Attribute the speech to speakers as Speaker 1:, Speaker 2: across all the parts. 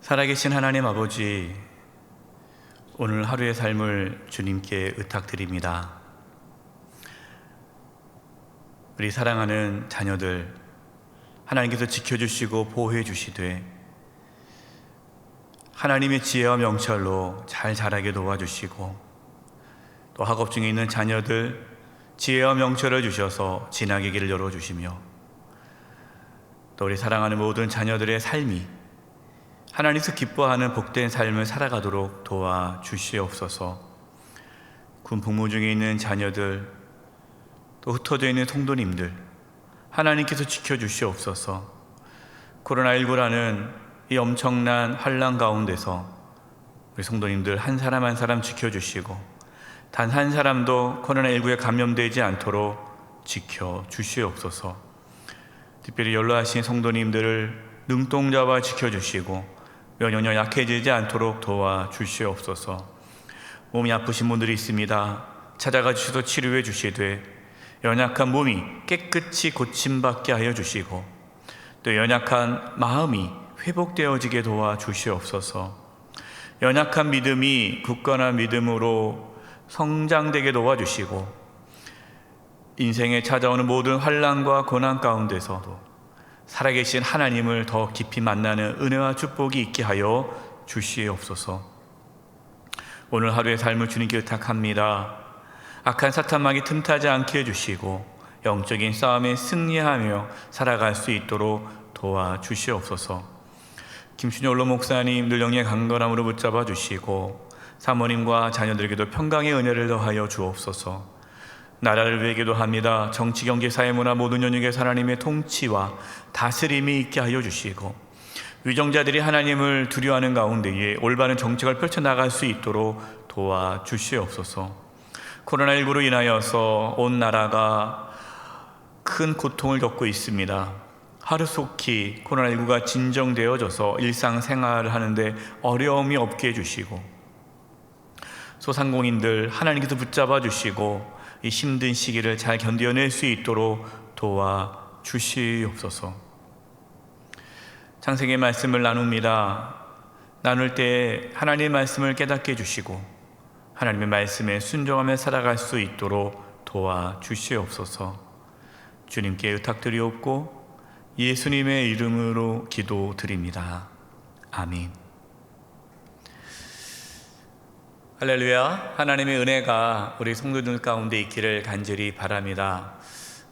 Speaker 1: 살아계신 하나님 아버지, 오늘 하루의 삶을 주님께 의탁드립니다. 우리 사랑하는 자녀들 하나님께서 지켜주시고 보호해 주시되 하나님의 지혜와 명철로 잘 자라게 도와주시고, 또 학업 중에 있는 자녀들 지혜와 명철을 주셔서 진학의 길을 열어주시며, 또 우리 사랑하는 모든 자녀들의 삶이 하나님께서 기뻐하는 복된 삶을 살아가도록 도와주시옵소서. 군 복무 중에 있는 자녀들, 또 흩어져 있는 성도님들 하나님께서 지켜주시옵소서. 코로나19라는 이 엄청난 환난 가운데서 우리 성도님들 한 사람 한 사람 지켜주시고, 단 한 사람도 코로나19에 감염되지 않도록 지켜주시옵소서. 특별히 연로하신 성도님들을 눈동자와 지켜주시고 면역력 약해지지 않도록 도와주시옵소서. 몸이 아프신 분들이 있습니다. 찾아가 주셔서 치료해 주시되 연약한 몸이 깨끗이 고침받게 하여 주시고, 또 연약한 마음이 회복되어지게 도와주시옵소서. 연약한 믿음이 굳건한 믿음으로 성장되게 도와주시고, 인생에 찾아오는 모든 환난과 고난 가운데서도 살아계신 하나님을 더 깊이 만나는 은혜와 축복이 있게 하여 주시옵소서. 오늘 하루의 삶을 주님께 의탁합니다. 악한 사탄막이 틈타지 않게 해주시고 영적인 싸움에 승리하며 살아갈 수 있도록 도와주시옵소서. 김순희 원로 목사님 늘 영의 강건함으로 붙잡아 주시고, 사모님과 자녀들에게도 평강의 은혜를 더하여 주옵소서. 나라를 위해 기도합니다. 정치, 경제, 사회, 문화 모든 영역의 하나님의 통치와 다스림이 있게 하여 주시고, 위정자들이 하나님을 두려워하는 가운데에 올바른 정책을 펼쳐나갈 수 있도록 도와주시옵소서. 코로나19로 인하여서 온 나라가 큰 고통을 겪고 있습니다. 하루속히 코로나19가 진정되어져서 일상생활을 하는데 어려움이 없게 해주시고, 소상공인들 하나님께서 붙잡아 주시고 이 힘든 시기를 잘 견뎌낼 수 있도록 도와주시옵소서. 창세기의 말씀을 나눕니다. 나눌 때 하나님의 말씀을 깨닫게 해주시고 하나님의 말씀에 순종하며 살아갈 수 있도록 도와주시옵소서. 주님께 의탁드리옵고 예수님의 이름으로 기도드립니다. 아멘. 할렐루야. 하나님의 은혜가 우리 성도들 가운데 있기를 간절히 바랍니다.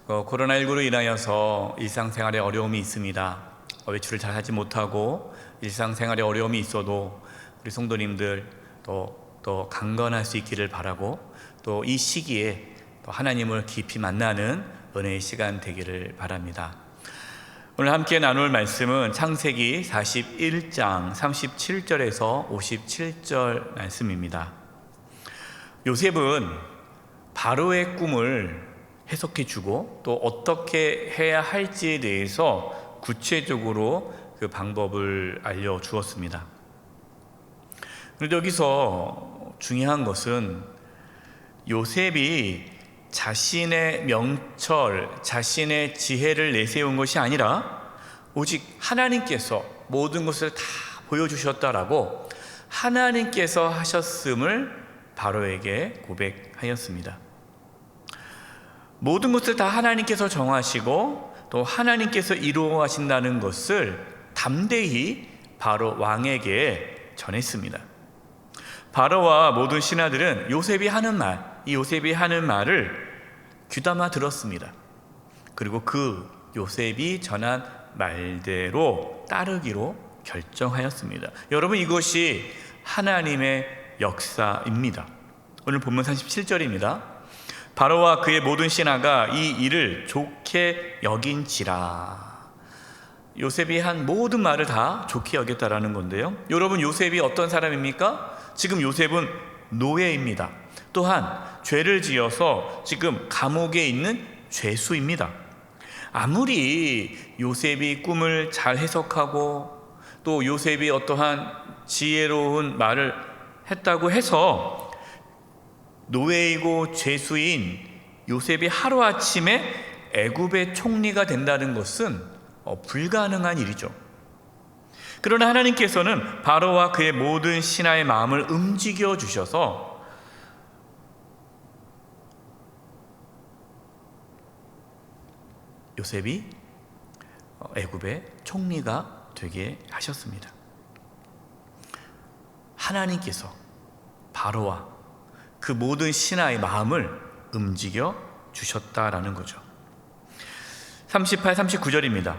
Speaker 1: 코로나19로 인하여서 일상생활에 어려움이 있습니다. 외출을 잘 하지 못하고 일상생활에 어려움이 있어도 우리 성도님들 또 강건할 수 있기를 바라고, 또 이 시기에 또 하나님을 깊이 만나는 은혜의 시간 되기를 바랍니다. 오늘 함께 나눌 말씀은 창세기 41장 37절에서 57절 말씀입니다. 요셉은 바로의 꿈을 해석해 주고 또 어떻게 해야 할지에 대해서 구체적으로 그 방법을 알려주었습니다. 그런데 여기서 중요한 것은 요셉이 자신의 명철, 자신의 지혜를 내세운 것이 아니라 오직 하나님께서 모든 것을 다 보여주셨다라고 하나님께서 하셨음을 바로에게 고백하였습니다. 모든 것을 다 하나님께서 정하시고 또 하나님께서 이루어 하신다는 것을 담대히 바로 왕에게 전했습니다. 바로와 모든 신하들은 요셉이 하는 말을 귀담아 들었습니다. 그리고 그 요셉이 전한 말대로 따르기로 결정하였습니다. 여러분, 이것이 하나님의 역사입니다. 오늘 본문 37절입니다. 바로와 그의 모든 신하가 이 일을 좋게 여긴지라. 요셉이 한 모든 말을 다 좋게 여겼다라는 건데요. 여러분, 요셉이 어떤 사람입니까? 지금 요셉은 노예입니다. 또한 죄를 지어서 지금 감옥에 있는 죄수입니다. 아무리 요셉이 꿈을 잘 해석하고 또 요셉이 어떠한 지혜로운 말을 했다고 해서 노예이고 죄수인 요셉이 하루아침에 애굽의 총리가 된다는 것은 불가능한 일이죠. 그러나 하나님께서는 바로와 그의 모든 신하의 마음을 움직여 주셔서 요셉이 애굽의 총리가 되게 하셨습니다. 하나님께서 바로와 그 모든 신하의 마음을 움직여 주셨다라는 거죠. 38, 39절입니다.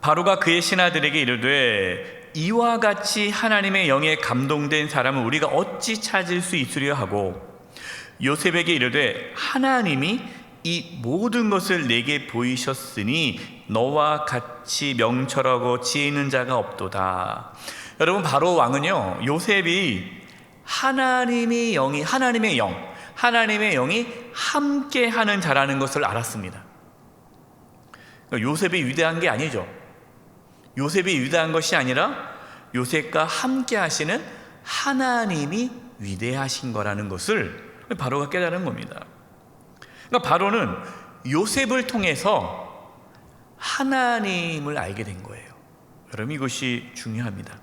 Speaker 1: 바로가 그의 신하들에게 이르되 이와 같이 하나님의 영에 감동된 사람을 우리가 어찌 찾을 수 있으려 하고, 요셉에게 이르되 하나님이 이 모든 것을 내게 보이셨으니 너와 같이 명철하고 지혜 있는 자가 없도다. 여러분, 바로 왕은요, 요셉이 하나님의 영이 함께하는 자라는 것을 알았습니다. 요셉이 위대한 게 아니죠. 요셉이 위대한 것이 아니라 요셉과 함께 하시는 하나님이 위대하신 거라는 것을 바로가 깨달은 겁니다. 그러니까 바로는 요셉을 통해서 하나님을 알게 된 거예요. 여러분, 이것이 중요합니다.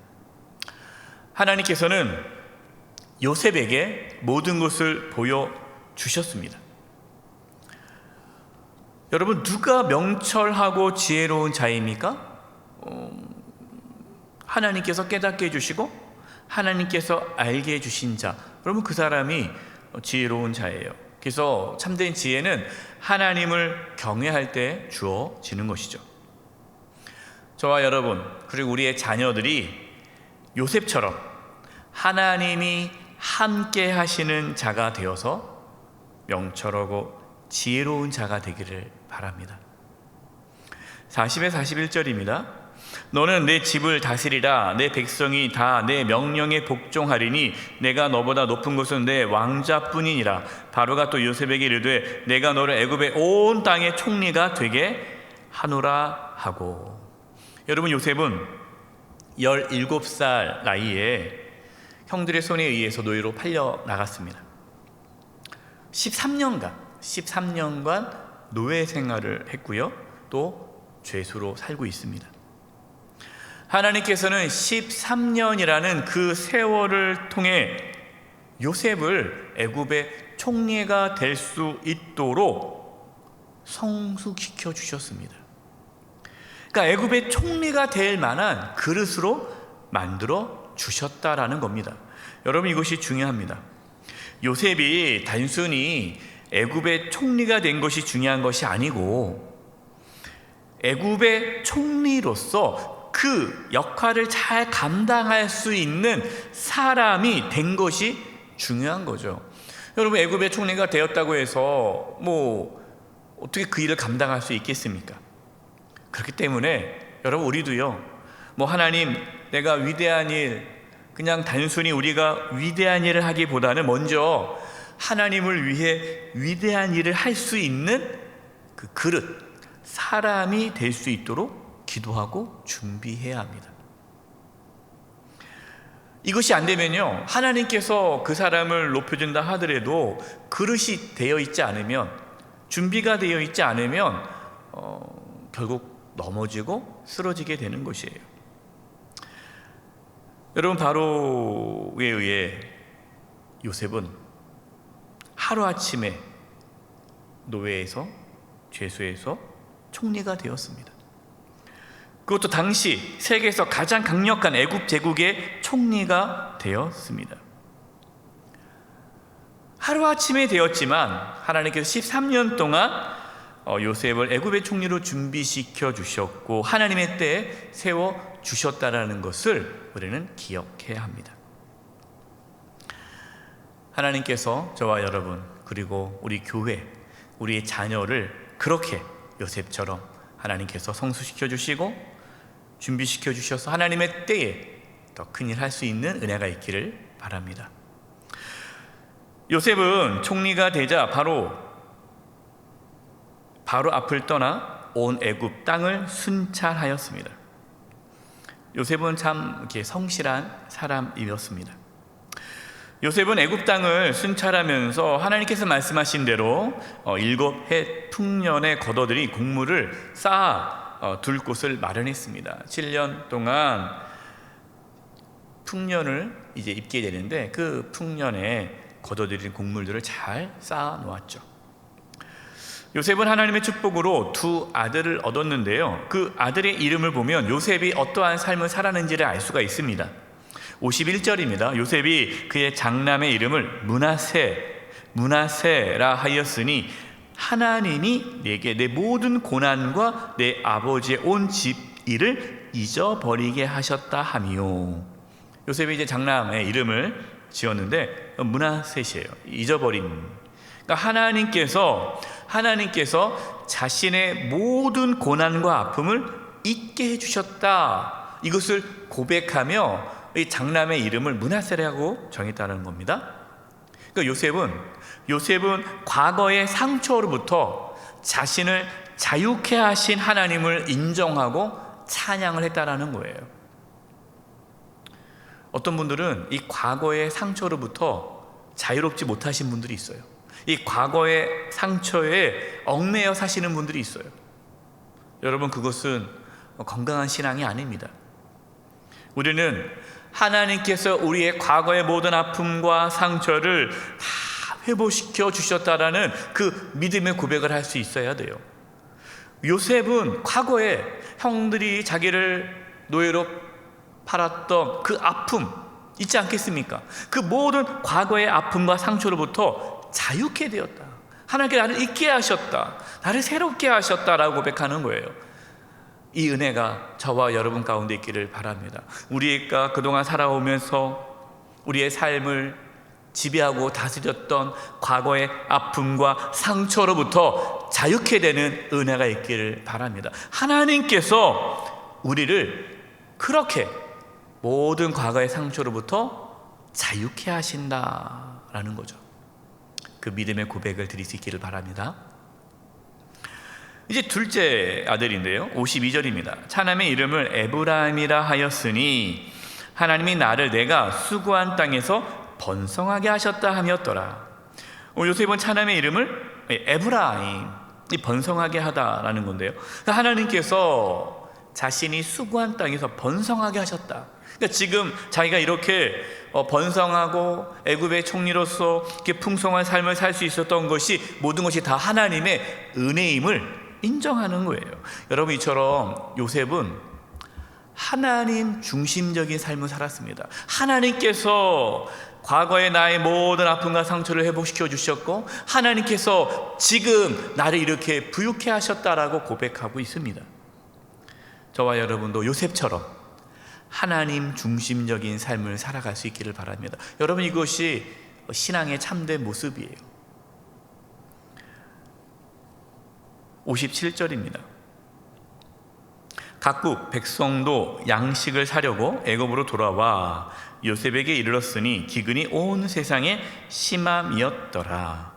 Speaker 1: 하나님께서는 요셉에게 모든 것을 보여주셨습니다. 여러분, 누가 명철하고 지혜로운 자입니까? 하나님께서 깨닫게 해주시고 하나님께서 알게 해주신 자, 여러분, 그 사람이 지혜로운 자예요. 그래서 참된 지혜는 하나님을 경외할 때 주어지는 것이죠. 저와 여러분, 그리고 우리의 자녀들이 요셉처럼 하나님이 함께 하시는 자가 되어서 명철하고 지혜로운 자가 되기를 바랍니다. 40에 41절입니다. 너는 내 집을 다스리라. 내 백성이 다 내 명령에 복종하리니 내가 너보다 높은 것은 내 왕자뿐이니라. 바로가 또 요셉에게 이르되 내가 너를 애굽의 온 땅의 총리가 되게 하노라 하고. 여러분, 요셉은 17살 나이에 형들의 손에 의해서 노예로 팔려 나갔습니다. 13년간 노예 생활을 했고요, 또 죄수로 살고 있습니다. 하나님께서는 13년이라는 그 세월을 통해 요셉을 애굽의 총리가 될 수 있도록 성숙시켜 주셨습니다. 그러니까 애굽의 총리가 될 만한 그릇으로 만들어 주셨다라는 겁니다. 여러분, 이것이 중요합니다. 요셉이 단순히 애굽의 총리가 된 것이 중요한 것이 아니고 애굽의 총리로서 그 역할을 잘 감당할 수 있는 사람이 된 것이 중요한 거죠. 여러분, 애굽의 총리가 되었다고 해서 어떻게 그 일을 감당할 수 있겠습니까? 그렇기 때문에 여러분, 우리도요, 하나님, 내가 위대한 일, 그냥 단순히 우리가 위대한 일을 하기보다는 먼저 하나님을 위해 위대한 일을 할 수 있는 그 그릇, 사람이 될 수 있도록 기도하고 준비해야 합니다. 이것이 안 되면요, 하나님께서 그 사람을 높여준다 하더라도 그릇이 되어 있지 않으면, 준비가 되어 있지 않으면 결국 넘어지고 쓰러지게 되는 것이에요. 여러분, 바로에 의해 요셉은 하루아침에 노예에서, 죄수에서 총리가 되었습니다. 그것도 당시 세계에서 가장 강력한 애굽 제국의 총리가 되었습니다. 하루아침에 되었지만 하나님께서 13년 동안 요셉을 애굽의 총리로 준비시켜 주셨고 하나님의 때에 세워 주셨다라는 것을 우리는 기억해야 합니다. 하나님께서 저와 여러분, 그리고 우리 교회, 우리의 자녀를 그렇게 요셉처럼 하나님께서 성숙시켜 주시고 준비시켜 주셔서 하나님의 때에 더 큰일 할 수 있는 은혜가 있기를 바랍니다. 요셉은 총리가 되자 바로 앞을 떠나 온 애굽 땅을 순찰하였습니다. 요셉은 참 이렇게 성실한 사람이었습니다. 요셉은 애굽 땅을 순찰하면서 하나님께서 말씀하신 대로 7해 풍년의 겉어들이 곡물을 쌓아 둘 곳을 마련했습니다. 7년 동안 풍년을 이제 입게 되는데 그 풍년에 거둬들인 곡물들을 잘 쌓아 놓았죠. 요셉은 하나님의 축복으로 두 아들을 얻었는데요, 그 아들의 이름을 보면 요셉이 어떠한 삶을 살았는지를 알 수가 있습니다. 51절입니다. 요셉이 그의 장남의 이름을 므낫세라 하였으니 하나님이 내게 내 모든 고난과 내 아버지의 온 집 일을 잊어버리게 하셨다 하미요. 요셉이 이제 장남의 이름을 지었는데 므낫셋이에요. 잊어버린. 그러니까 하나님께서 자신의 모든 고난과 아픔을 잊게 해주셨다, 이것을 고백하며 이 장남의 이름을 므낫세라고 정했다는 겁니다. 그러니까 요셉은 과거의 상처로부터 자신을 자유케 하신 하나님을 인정하고 찬양을 했다라는 거예요. 어떤 분들은 이 과거의 상처로부터 자유롭지 못하신 분들이 있어요. 이 과거의 상처에 얽매여 사시는 분들이 있어요. 여러분, 그것은 건강한 신앙이 아닙니다. 우리는 하나님께서 우리의 과거의 모든 아픔과 상처를 다 회복시켜 주셨다라는 그 믿음의 고백을 할 수 있어야 돼요. 요셉은 과거에 형들이 자기를 노예로 팔았던 그 아픔 있지 않겠습니까? 그 모든 과거의 아픔과 상처로부터 자유케 되었다. 하나님께서 나를 잊게 하셨다, 나를 새롭게 하셨다라고 고백하는 거예요. 이 은혜가 저와 여러분 가운데 있기를 바랍니다. 우리가 그동안 살아오면서 우리의 삶을 지배하고 다스렸던 과거의 아픔과 상처로부터 자유케 되는 은혜가 있기를 바랍니다. 하나님께서 우리를 그렇게 모든 과거의 상처로부터 자유케 하신다라는 거죠. 그 믿음의 고백을 드릴 수 있기를 바랍니다. 이제 둘째 아들인데요, 52절입니다. 차남의 이름을 에브라임이라 하였으니 하나님이 나를 내가 수고한 땅에서 번성하게 하셨다 하였더라. 요셉은 차남의 이름을 에브라임, 번성하게 하다라는 건데요, 하나님께서 자신이 수고한 땅에서 번성하게 하셨다. 그러니까 지금 자기가 이렇게 번성하고 애굽의 총리로서 이렇게 풍성한 삶을 살 수 있었던 것이, 모든 것이 다 하나님의 은혜임을 인정하는 거예요. 여러분, 이처럼 요셉은 하나님 중심적인 삶을 살았습니다. 하나님께서 과거의 나의 모든 아픔과 상처를 회복시켜 주셨고, 하나님께서 지금 나를 이렇게 부유케 하셨다라고 고백하고 있습니다. 저와 여러분도 요셉처럼 하나님 중심적인 삶을 살아갈 수 있기를 바랍니다. 여러분, 이것이 신앙의 참된 모습이에요. 57절입니다. 각국 백성도 양식을 사려고 애굽으로 돌아와 요셉에게 이르렀으니 기근이 온 세상에 심함이었더라.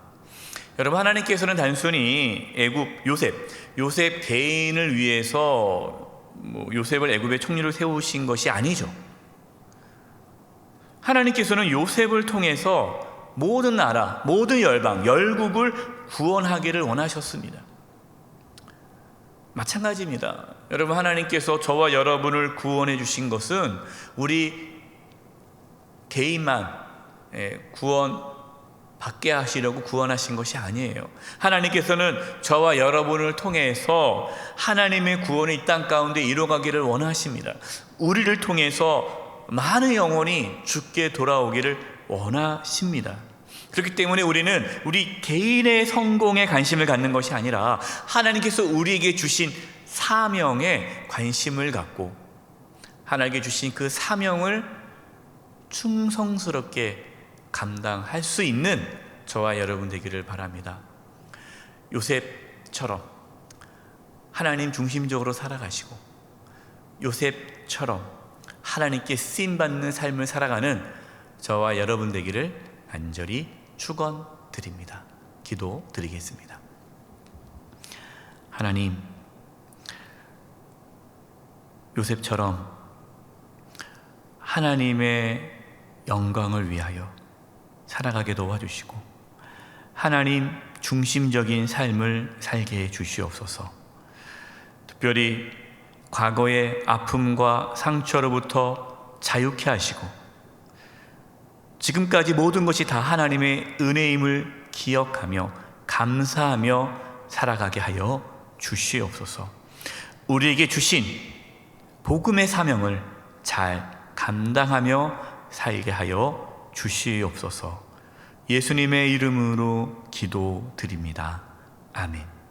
Speaker 1: 여러분, 하나님께서는 단순히 요셉 개인을 위해서 요셉을 애굽의 총리로 세우신 것이 아니죠. 하나님께서는 요셉을 통해서 모든 나라, 모든 열방, 열국을 구원하기를 원하셨습니다. 마찬가지입니다. 여러분, 하나님께서 저와 여러분을 구원해 주신 것은 우리 개인만 구원 받게 하시려고 구원하신 것이 아니에요. 하나님께서는 저와 여러분을 통해서 하나님의 구원이 이 땅 가운데 이루어가기를 원하십니다. 우리를 통해서 많은 영혼이 주께 돌아오기를 원하십니다. 그렇기 때문에 우리는 우리 개인의 성공에 관심을 갖는 것이 아니라 하나님께서 우리에게 주신 사명에 관심을 갖고 하나님께 주신 그 사명을 충성스럽게 감당할 수 있는 저와 여러분 되기를 바랍니다. 요셉처럼 하나님 중심적으로 살아가시고 요셉처럼 하나님께 쓰임받는 삶을 살아가는 저와 여러분 되기를 간절히 축원드립니다. 기도드리겠습니다. 하나님, 요셉처럼 하나님의 영광을 위하여 살아가게 도와주시고 하나님 중심적인 삶을 살게 해 주시옵소서. 특별히 과거의 아픔과 상처로부터 자유케 하시고 지금까지 모든 것이 다 하나님의 은혜임을 기억하며 감사하며 살아가게 하여 주시옵소서. 우리에게 주신 복음의 사명을 잘 감당하며 살게 하여 주시옵소서. 예수님의 이름으로 기도드립니다. 아멘.